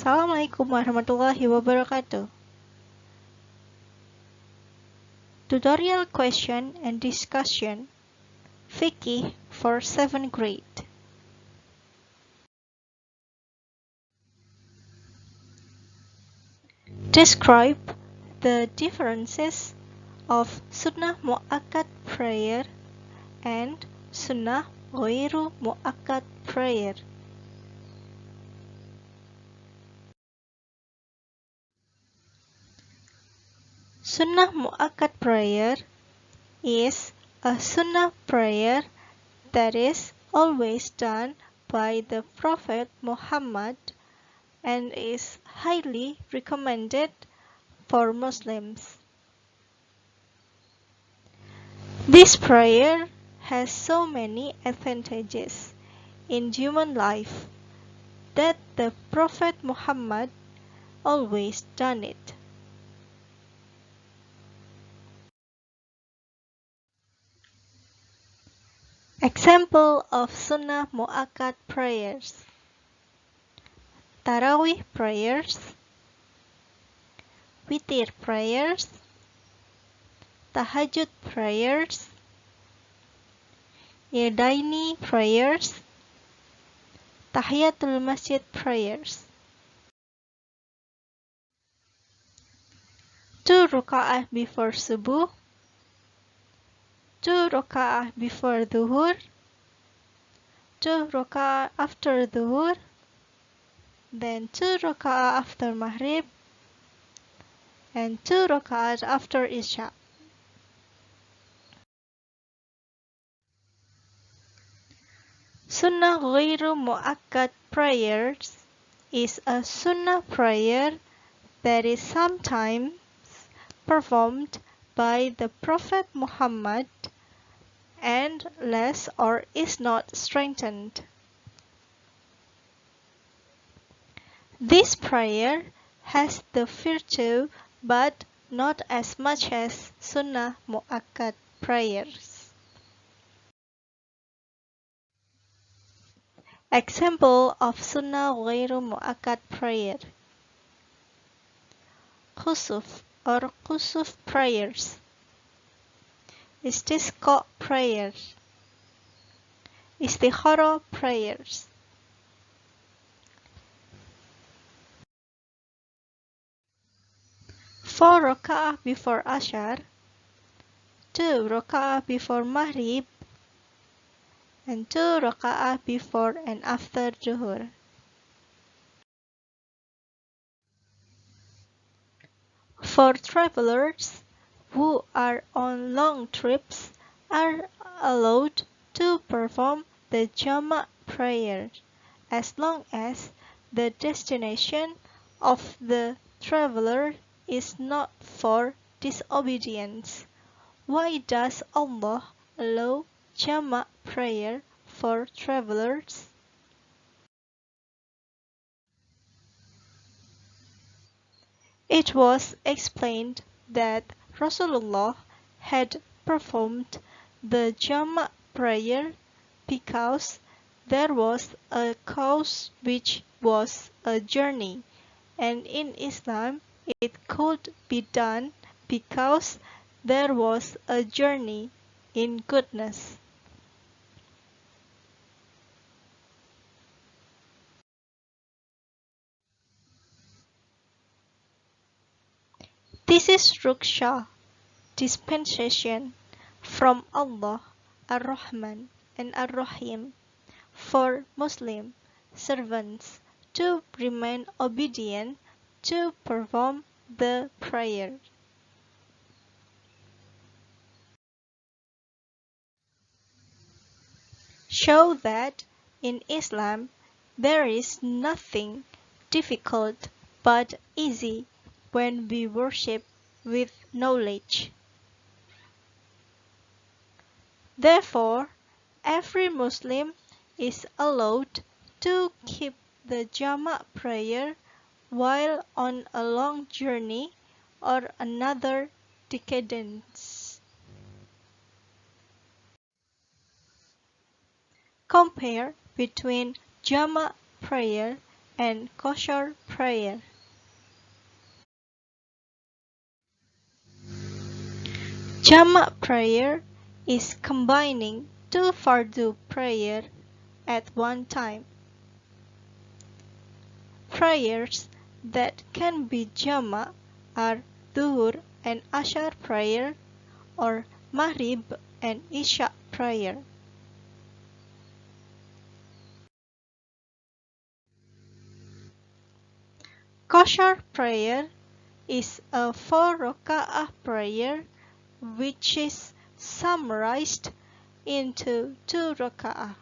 Assalamualaikum warahmatullahi wabarakatuh. Tutorial question and discussion Fiqih for 7th grade. Describe the differences of Sunnah Mu'akkad prayer and Sunnah Ghairu Mu'akkad prayer. Sunnah Mu'akkad prayer is a Sunnah prayer that is always done by the Prophet Muhammad and is highly recommended for Muslims. This prayer has so many advantages in human life that the Prophet Muhammad always done it. Example of Sunnah Mu'akkad prayers: Tarawih prayers, Witir prayers, Tahajjud prayers, Yadaini prayers, Tahiyatul Masjid prayers. 2 raka'ah before subuh, 2 raka'ah before dhuhur, 2 raka'ah after dhuhur, then 2 raka'ah after maghrib, and 2 raka'ah after isha. Sunnah Ghairu Mu'akkad prayers is a sunnah prayer that is sometimes performed by the Prophet Muhammad and less or is not strengthened. This prayer has the virtue but not as much as Sunnah Mu'akkad prayers. Example of Sunnah Ghairu Mu'akkad prayer: Khusuf or Khusuf prayers, Istisqa prayers, Istikhara prayers. 4 raka'ah before Ashar, 2 raka'ah before Maghrib, and 2 raka'ah before and after Zuhur. For travelers who are on long trips are allowed to perform the Jama' prayer as long as the destination of the traveler is not for disobedience. Why does Allah allow Jama' prayer for travelers? It was explained that Rasulullah had performed the Jama' prayer because there was a cause which was a journey, and in Islam it could be done because there was a journey in goodness. This is Ruksha, dispensation from Allah Ar-Rahman and Ar-Rahim for Muslim servants to remain obedient to perform the prayer. Show that in Islam there is nothing difficult but easy when we worship with knowledge. Therefore, every Muslim is allowed to keep the Jama' prayer while on a long journey or another decadence. Compare between Jama' prayer and kosher prayer. Jama' prayer is combining two fardu prayer at one time. Prayers that can be jama' are Dhuhr and Ashar prayer or Maghrib and Isha prayer. Kosher prayer is a 4 raka'ah prayer which is summarized into 2 raka'ah.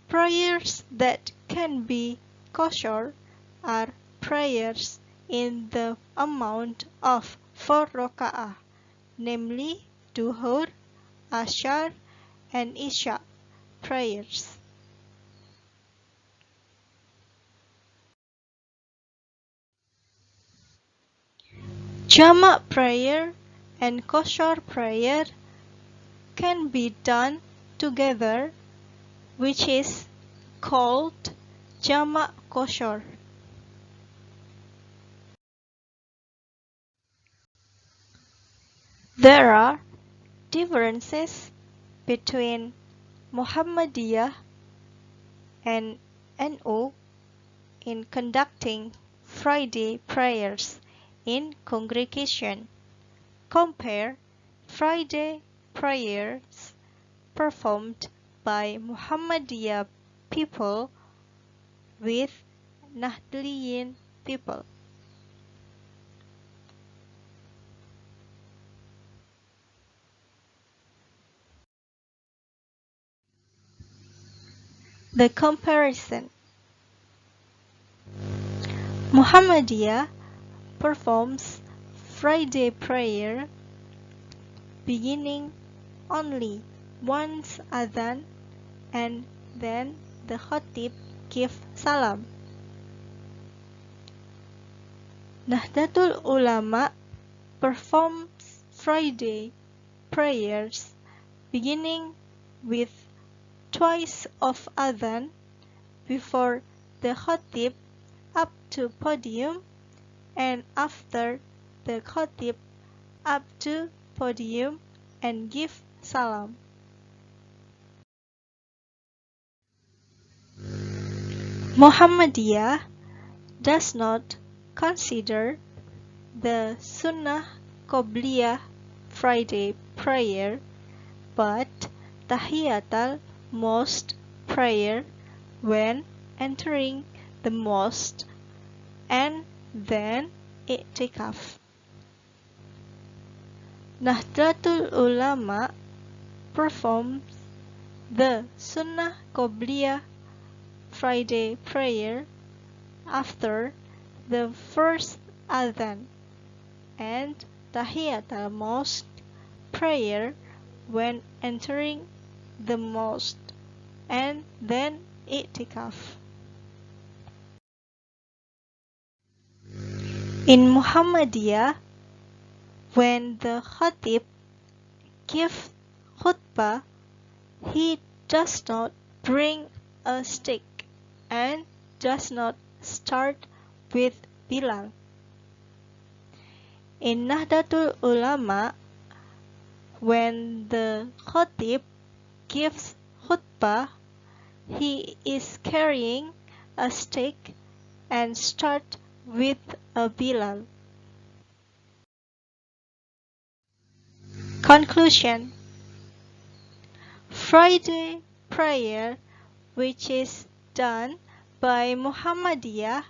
Prayers that can be kosher are prayers in the amount of 4 raka'ah, namely Dhuhr, Ashar, and Isha prayers. Jama' prayer and kosher prayer can be done together, which is called Jama' kosher. There are differences between Muhammadiyah and NU in conducting Friday prayers in congregation. Compare Friday prayers performed by Muhammadiyah people with Nahdliyin people. The comparison. Muhammadiyah performs Friday prayer beginning only once adhan and then the khatib give salam. Nahdlatul Ulama performs Friday prayers beginning with twice of adhan before the khatib up to podium and after the khatib up to podium and give salam. Muhammadiyah does not consider the Sunnah Qobliyah Friday prayer but Tahiyatul Mosque prayer when entering the mosque and then i'tikaf. Nahdlatul Ulama performs the Sunnah Qobliyah Friday prayer after the first adhan and Tahiyatul Mosque prayer when entering the mosque and then i'tikaf. In Muhammadiyah, when the khatib gives khutbah, he does not bring a stick and does not start with Bilal. In Nahdlatul Ulama, when the khatib gives khutbah, he is carrying a stick and start with a Bilal. Conclusion. Friday prayer, which is done by Muhammadiyah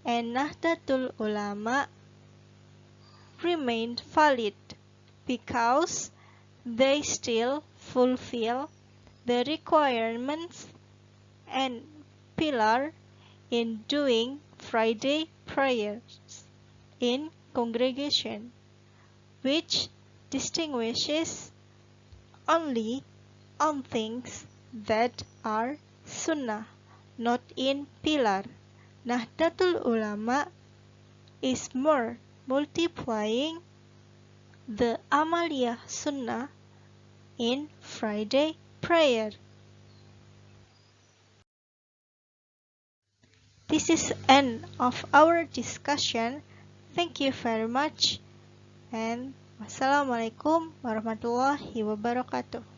and Nahdlatul Ulama, remained valid because they still fulfill the requirements and pillar in doing Friday prayers in congregation, which distinguishes only on things that are sunnah, not in pillar. Nahdlatul Ulama is more multiplying the Amaliyah Sunnah in Friday prayer. This is end of our discussion. Thank you very much, and wassalamualaikum warahmatullahi wabarakatuh.